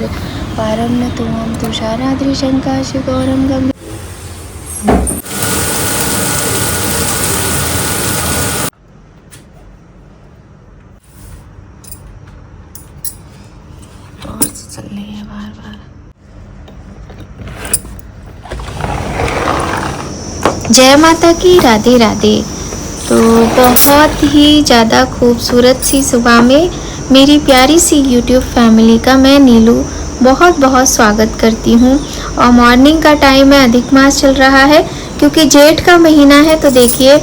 पारं न त्वां तुषाराद्रिशङ्काशगौरं गम्भीरं। और चल रही है बार बार। जय माता की, राधे राधे। तो बहुत ही ज़्यादा खूबसूरत सी सुबह में मेरी प्यारी सी यूट्यूब फैमिली का मैं नीलू बहुत बहुत स्वागत करती हूँ। और मॉर्निंग का टाइम है, अधिक मास चल रहा है क्योंकि जेठ का महीना है। तो देखिए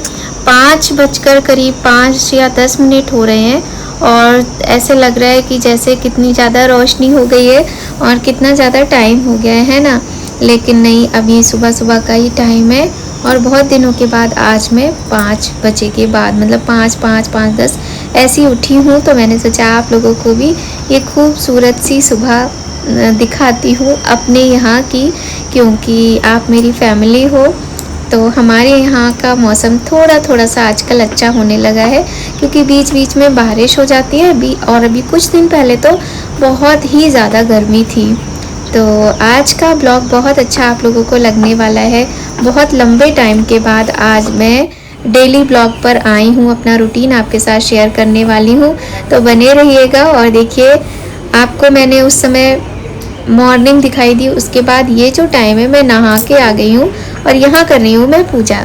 5 बजकर करीब 5 या 10 मिनट हो रहे हैं और ऐसे लग रहा है कि जैसे कितनी ज़्यादा रोशनी हो गई है और कितना ज़्यादा टाइम हो गया है ना। लेकिन नहीं, अभी सुबह सुबह का ही टाइम है और बहुत दिनों के बाद आज मैं 5 बजे के बाद मतलब 5:10 ऐसी उठी हूँ। तो मैंने सोचा आप लोगों को भी ये खूबसूरत सी सुबह दिखाती हूँ अपने यहाँ की, क्योंकि आप मेरी फैमिली हो। तो हमारे यहाँ का मौसम थोड़ा थोड़ा सा आजकल अच्छा होने लगा है क्योंकि बीच बीच में बारिश हो जाती है और अभी कुछ दिन पहले तो बहुत ही ज़्यादा गर्मी थी। तो आज का ब्लॉग बहुत अच्छा आप लोगों को लगने वाला है। बहुत लंबे टाइम के बाद आज मैं डेली ब्लॉग पर आई हूँ, अपना रूटीन आपके साथ शेयर करने वाली हूँ। तो बने रहिएगा। और देखिए आपको मैंने उस समय मॉर्निंग दिखाई दी, उसके बाद ये जो टाइम है मैं नहा के आ गई हूँ और यहाँ कर रही हूँ मैं पूजा।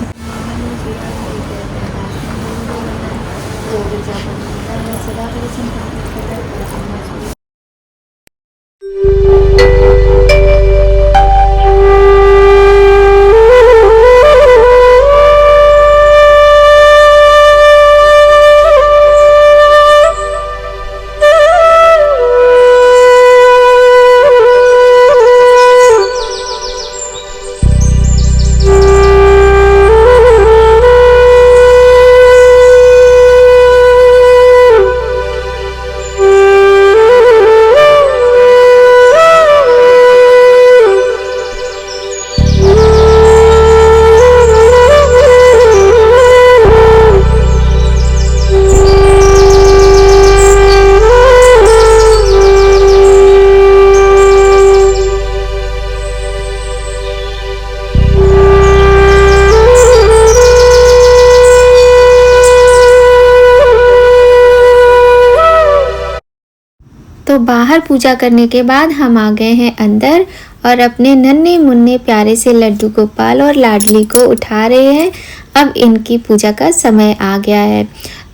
तो बाहर पूजा करने के बाद हम आ गए हैं अंदर और अपने नन्हे मुन्ने प्यारे से लड्डू गोपाल और लाडली को उठा रहे हैं। अब इनकी पूजा का समय आ गया है।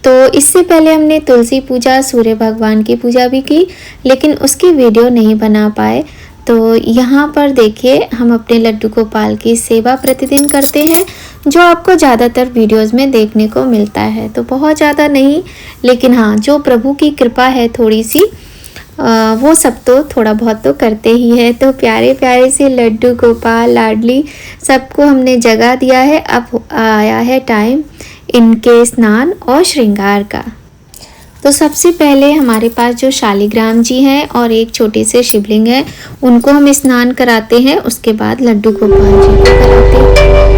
तो इससे पहले हमने तुलसी पूजा, सूर्य भगवान की पूजा भी की, लेकिन उसकी वीडियो नहीं बना पाए। तो यहाँ पर देखिए हम अपने लड्डू गोपाल की सेवा प्रतिदिन करते हैं, जो आपको ज़्यादातर वीडियोस में देखने को मिलता है। तो बहुत ज़्यादा नहीं, लेकिन हाँ जो प्रभु की कृपा है थोड़ी सी, वो सब तो थोड़ा बहुत तो करते ही है। तो प्यारे प्यारे से लड्डू गोपाल, लाडली सबको हमने जगा दिया है। अब आया है टाइम इनके स्नान और श्रृंगार का। तो सबसे पहले हमारे पास जो शालिग्राम जी हैं और एक छोटे से शिवलिंग है, उनको हम स्नान कराते हैं। उसके बाद लड्डू गोपाल जी को कराते हैं।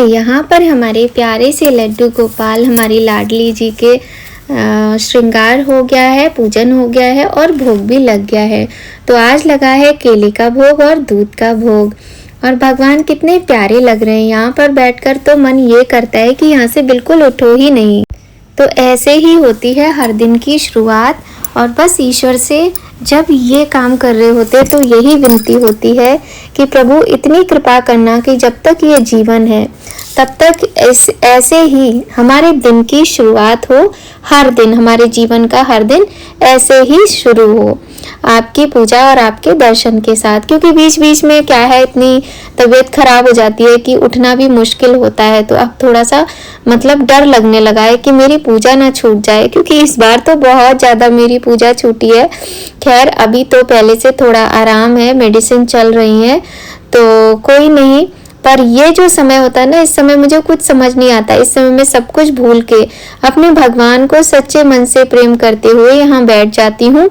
यहाँ पर हमारे प्यारे से लड्डू गोपाल, हमारी लाडली जी के श्रृंगार हो गया है, पूजन हो गया है और भोग भी लग गया है। तो आज लगा है केले का भोग और दूध का भोग। और भगवान कितने प्यारे लग रहे हैं यहाँ पर बैठकर, तो मन ये करता है कि यहाँ से बिल्कुल उठो ही नहीं। तो ऐसे ही होती है हर दिन की शुरुआत और बस ईश्वर से जब ये काम कर रहे होते तो यही विनती होती है कि प्रभु इतनी कृपा करना कि जब तक ये जीवन है तब तक ऐसे ही हमारे दिन की शुरुआत हो, हर दिन हमारे जीवन का हर दिन ऐसे ही शुरू हो आपकी पूजा और आपके दर्शन के साथ। क्योंकि बीच बीच में क्या है, इतनी तबीयत खराब हो जाती है कि उठना भी मुश्किल होता है। तो अब थोड़ा सा मतलब डर लगने लगा है कि मेरी पूजा ना छूट जाए, क्योंकि इस बार तो बहुत ज़्यादा मेरी पूजा छूटी है। खैर अभी तो पहले से थोड़ा आराम है, मेडिसिन चल रही है तो कोई नहीं। पर ये जो समय होता है ना, इस समय मुझे कुछ समझ नहीं आता। इस समय मैं सब कुछ भूल के अपने भगवान को सच्चे मन से प्रेम करते हुए यहाँ बैठ जाती हूँ।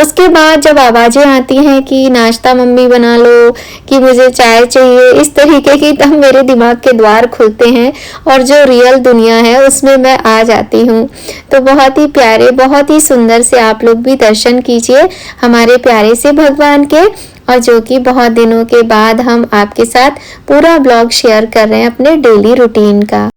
उसके बाद जब आवाज़ें आती हैं कि नाश्ता मम्मी बना लो, कि मुझे चाय चाहिए, इस तरीके की, तब मेरे दिमाग के द्वार खुलते हैं और जो रियल दुनिया है उसमें मैं आ जाती हूँ। तो बहुत ही प्यारे, बहुत ही सुंदर से आप लोग भी दर्शन कीजिए हमारे प्यारे से भगवान के, और जो कि बहुत दिनों के बाद हम आपके साथ पूरा ब्लॉग शेयर कर रहे हैं अपने डेली रूटीन का।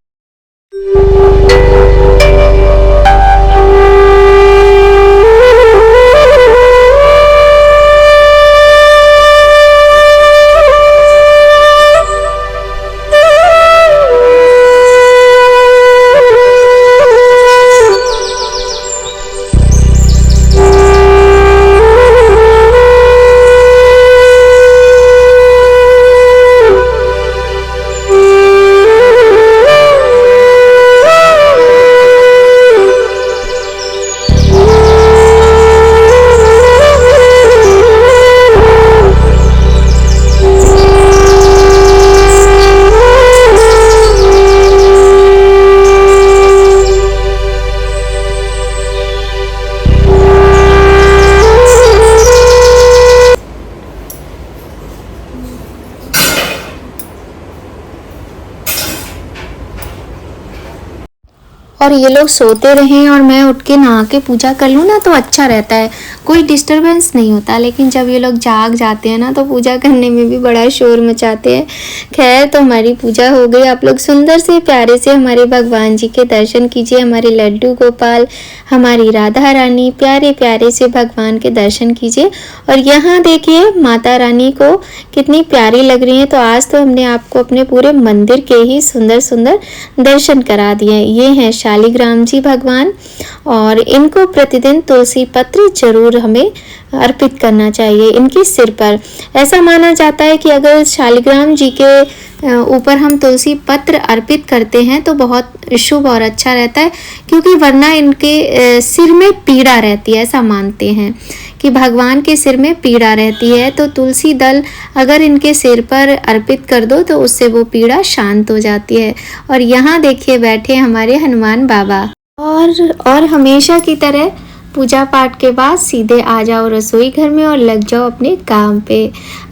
और ये लोग सोते रहें और मैं उठ के नहा के पूजा कर लूँ ना तो अच्छा रहता है, कोई डिस्टरबेंस नहीं होता। लेकिन जब ये लोग जाग जाते हैं ना तो पूजा करने में भी बड़ा शोर मचाते हैं। खैर तो हमारी पूजा हो गई। आप लोग सुंदर से प्यारे से हमारे भगवान जी के दर्शन कीजिए, हमारे लड्डू गोपाल, हमारी राधा रानी, प्यारे प्यारे से भगवान के दर्शन कीजिए। और यहाँ देखिए माता रानी को कितनी प्यारी लग रही है। तो आज तो हमने आपको अपने पूरे मंदिर के ही सुंदर सुंदर दर्शन करा दिए। ये हैं शालिग्राम जी भगवान, और इनको प्रतिदिन तुलसी पत्र जरूर हमें अर्पित करना चाहिए इनके सिर पर। ऐसा माना जाता है कि अगर शालिग्राम जी के ऊपर हम तुलसी पत्र अर्पित करते हैं तो बहुत शुभ और अच्छा रहता है, क्योंकि वरना इनके सिर में पीड़ा रहती है। ऐसा मानते हैं कि भगवान के सिर में पीड़ा रहती है, तो तुलसी दल अगर इनके सिर पर अर्पित कर दो तो उससे वो पीड़ा शांत हो जाती है। और यहाँ देखिए बैठे हमारे हनुमान बाबा। और हमेशा की तरह पूजा पाठ के बाद सीधे आ जाओ रसोई घर में और लग जाओ अपने काम पे।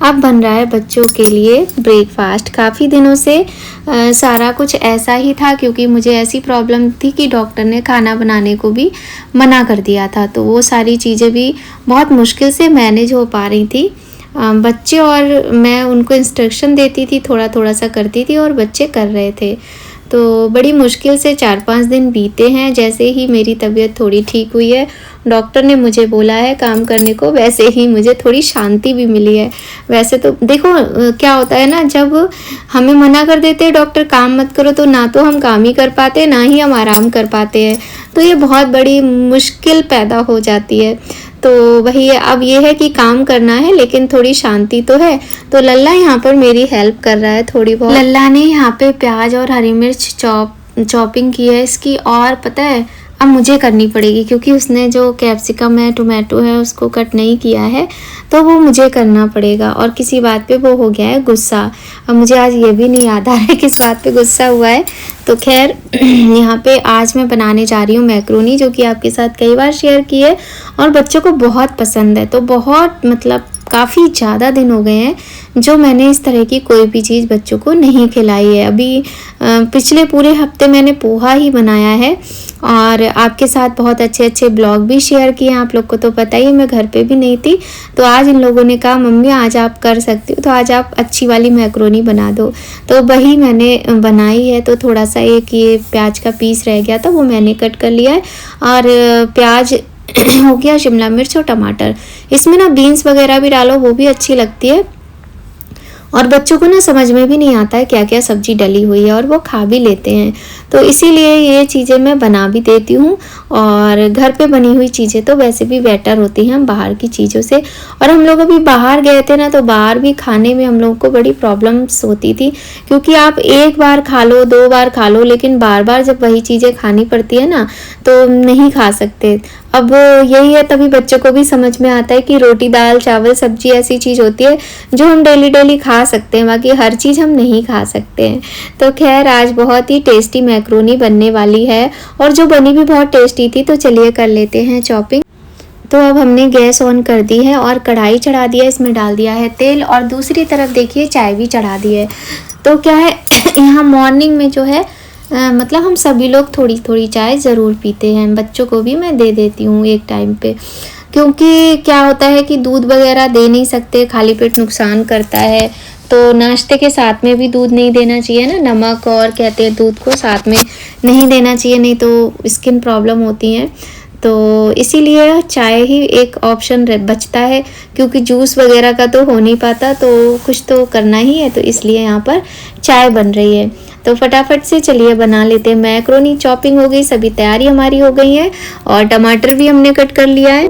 अब बन रहा है बच्चों के लिए ब्रेकफास्ट। काफ़ी दिनों से सारा कुछ ऐसा ही था, क्योंकि मुझे ऐसी प्रॉब्लम थी कि डॉक्टर ने खाना बनाने को भी मना कर दिया था। तो वो सारी चीज़ें भी बहुत मुश्किल से मैनेज हो पा रही थी। बच्चे और मैं उनको इंस्ट्रक्शन देती थी, थोड़ा थोड़ा सा करती थी और बच्चे कर रहे थे। तो बड़ी मुश्किल से 4-5 दिन बीते हैं। जैसे ही मेरी तबीयत थोड़ी ठीक हुई है, डॉक्टर ने मुझे बोला है काम करने को, वैसे ही मुझे थोड़ी शांति भी मिली है। वैसे तो देखो क्या होता है ना, जब हमें मना कर देते हैं डॉक्टर काम मत करो, तो ना तो हम काम ही कर पाते ना ही हम आराम कर पाते हैं। तो ये बहुत बड़ी मुश्किल पैदा हो जाती है। तो वही अब ये है कि काम करना है लेकिन थोड़ी शांति तो है। तो लल्ला यहाँ पर मेरी हेल्प कर रहा है थोड़ी बहुत। लल्ला ने यहाँ पे प्याज और हरी मिर्च चॉपिंग की है इसकी, और पता है अब मुझे करनी पड़ेगी, क्योंकि उसने जो कैप्सिकम है, टोमेटो है, उसको कट नहीं किया है, तो वो मुझे करना पड़ेगा। और किसी बात पे वो हो गया है गुस्सा। अब मुझे आज ये भी नहीं याद आ रहा है किस बात पे गुस्सा हुआ है। तो खैर यहाँ पे आज मैं बनाने जा रही हूँ मैक्रोनी, जो कि आपके साथ कई बार शेयर की है और बच्चों को बहुत पसंद है। तो बहुत मतलब काफ़ी ज़्यादा दिन हो गए हैं जो मैंने इस तरह की कोई भी चीज़ बच्चों को नहीं खिलाई है। अभी पिछले पूरे हफ्ते मैंने पोहा ही बनाया है और आपके साथ बहुत अच्छे अच्छे ब्लॉग भी शेयर किए। आप लोग को तो पता ही है मैं घर पे भी नहीं थी, तो आज इन लोगों ने कहा मम्मी आज आप कर सकती हो, तो आज आप अच्छी वाली मैक्रोनी बना दो। तो वही मैंने बनाई है। तो थोड़ा सा एक ये प्याज का पीस रह गया था, वो मैंने कट कर लिया है। और प्याज हो गया, शिमला मिर्च और टमाटर, इसमें ना बीन्स वगैरह भी डालो, वो भी अच्छी लगती है। और बच्चों को ना समझ में भी नहीं आता है क्या क्या सब्जी डली हुई है, और वो खा भी लेते हैं। तो इसीलिए ये चीज़ें मैं बना भी देती हूँ। और घर पे बनी हुई चीज़ें तो वैसे भी बेटर होती हैं हम बाहर की चीज़ों से। और हम लोग अभी बाहर गए थे ना, तो बाहर भी खाने में हम लोगों को बड़ी प्रॉब्लम्स होती थी, क्योंकि आप एक बार खा लो, 2 बार खा लो, लेकिन बार बार जब वही चीज़ें खानी पड़ती है ना, तो नहीं खा सकते। अब यही है, तभी बच्चों को भी समझ में आता है कि रोटी दाल चावल सब्जी ऐसी चीज़ होती है जो हम डेली डेली खा सकते हैं, बाकी हर चीज़ हम नहीं खा सकते हैं। तो खैर, आज बहुत ही टेस्टी मैक्रोनी बनने वाली है, और जो बनी भी बहुत टेस्टी थी। तो चलिए कर लेते हैं चॉपिंग। तो अब हमने गैस ऑन कर दी है और कढ़ाई चढ़ा दिया, इसमें डाल दिया है तेल, और दूसरी तरफ देखिए चाय भी चढ़ा दी है। तो क्या है यहाँ मॉर्निंग में जो है मतलब हम सभी लोग थोड़ी थोड़ी चाय ज़रूर पीते हैं, बच्चों को भी मैं दे देती हूँ एक टाइम पे, क्योंकि क्या होता है कि दूध वगैरह दे नहीं सकते, खाली पेट नुकसान करता है। तो नाश्ते के साथ में भी दूध नहीं देना चाहिए ना, नमक और कहते हैं दूध को साथ में नहीं देना चाहिए, नहीं तो स्किन प्रॉब्लम होती हैं। तो इसीलिए चाय ही एक ऑप्शन बचता है, क्योंकि जूस वगैरह का तो हो नहीं पाता, तो कुछ तो करना ही है, तो इसलिए यहाँ पर चाय बन रही है। तो फटाफट से चलिए बना लेते हैं मैक्रोनी। चॉपिंग हो गई, सभी तैयारी हमारी हो गई है, और टमाटर भी हमने कट कर लिया है।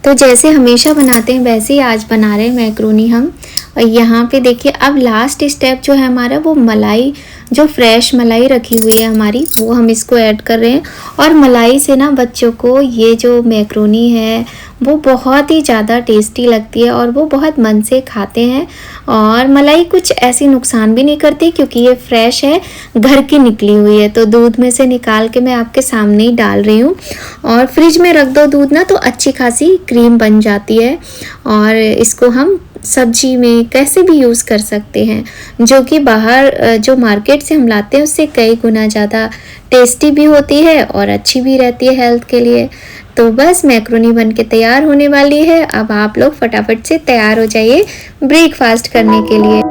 तो जैसे हमेशा बनाते हैं वैसे ही आज बना रहे हैं मैक्रोनी हम। और यहाँ पे देखिए, अब लास्ट स्टेप जो है हमारा, वो मलाई, जो फ्रेश मलाई रखी हुई है हमारी, वो हम इसको ऐड कर रहे हैं। और मलाई से ना बच्चों को ये जो मैक्रोनी है वो बहुत ही ज़्यादा टेस्टी लगती है, और वो बहुत मन से खाते हैं। और मलाई कुछ ऐसी नुकसान भी नहीं करती, क्योंकि ये फ्रेश है, घर की निकली हुई है। तो दूध में से निकाल के मैं आपके सामने ही डाल रही हूँ। और फ्रिज में रख दो दूध ना, तो अच्छी खासी क्रीम बन जाती है। और इसको हम सब्जी में कैसे भी यूज़ कर सकते हैं, जो कि बाहर जो मार्केट से हम लाते हैं उससे कई गुना ज़्यादा टेस्टी भी होती है और अच्छी भी रहती है हेल्थ के लिए। तो बस मैक्रोनी बन के तैयार होने वाली है। अब आप लोग फटाफट से तैयार हो जाइए ब्रेकफास्ट करने के लिए।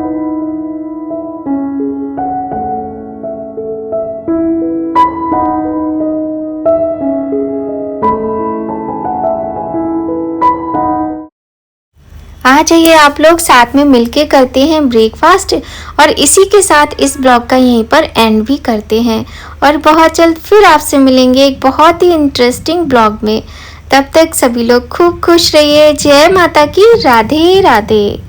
आ जाइए आप लोग, साथ में मिलके करते हैं ब्रेकफास्ट। और इसी के साथ इस ब्लॉग का यहीं पर एंड भी करते हैं, और बहुत जल्द फिर आपसे मिलेंगे एक बहुत ही इंटरेस्टिंग ब्लॉग में। तब तक सभी लोग खूब खुश रहिए। जय माता की, राधे राधे।